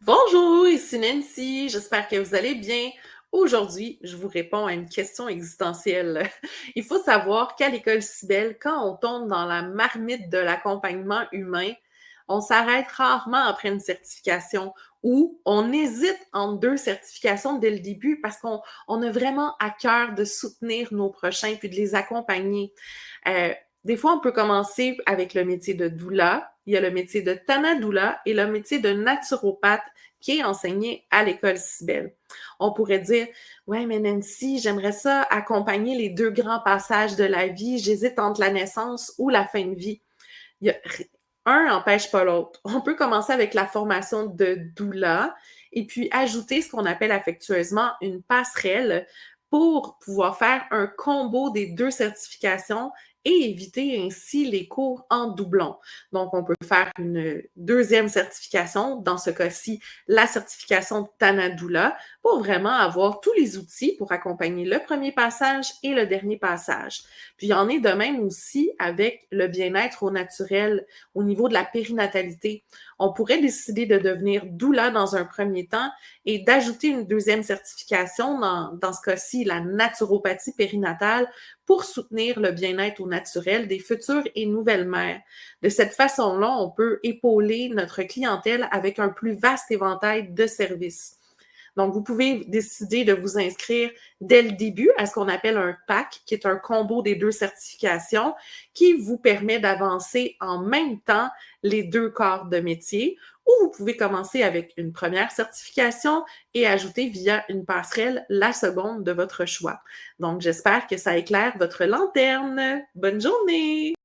Bonjour, ici Nancy, j'espère que vous allez bien. Aujourd'hui, je vous réponds à une question existentielle. Il faut savoir qu'à l'école Cybelle, quand on tombe dans la marmite de l'accompagnement humain, on s'arrête rarement après une certification ou on hésite entre deux certifications dès le début parce qu'on a vraiment à cœur de soutenir nos prochains puis de les accompagner. Euh, des fois, on peut commencer avec le métier de doula, il y a le métier de Tanadoula et le métier de naturopathe qui est enseigné à l'école Cybelle. On pourrait dire, ouais, mais Nancy, j'aimerais ça accompagner les deux grands passages de la vie. J'hésite entre la naissance ou la fin de vie. Il y a, un n'empêche pas l'autre. On peut commencer avec la formation de doula et puis ajouter ce qu'on appelle affectueusement une passerelle pour pouvoir faire un combo des deux certifications et éviter ainsi les cours en doublon. Donc, on peut faire une deuxième certification, dans ce cas-ci, la certification de Tanadoula, pour vraiment avoir tous les outils pour accompagner le premier passage et le dernier passage. Puis, il y en est de même aussi avec le bien-être au naturel, au niveau de la périnatalité. On pourrait décider de devenir doula dans un premier temps et d'ajouter une deuxième certification, dans ce cas-ci, la naturopathie périnatale, pour soutenir le bien-être au naturel des futures et nouvelles mères. De cette façon-là, on peut épauler notre clientèle avec un plus vaste éventail de services. Donc, vous pouvez décider de vous inscrire dès le début à ce qu'on appelle un PAC, qui est un combo des deux certifications, qui vous permet d'avancer en même temps les deux corps de métier, ou vous pouvez commencer avec une première certification et ajouter via une passerelle la seconde de votre choix. Donc, j'espère que ça éclaire votre lanterne. Bonne journée!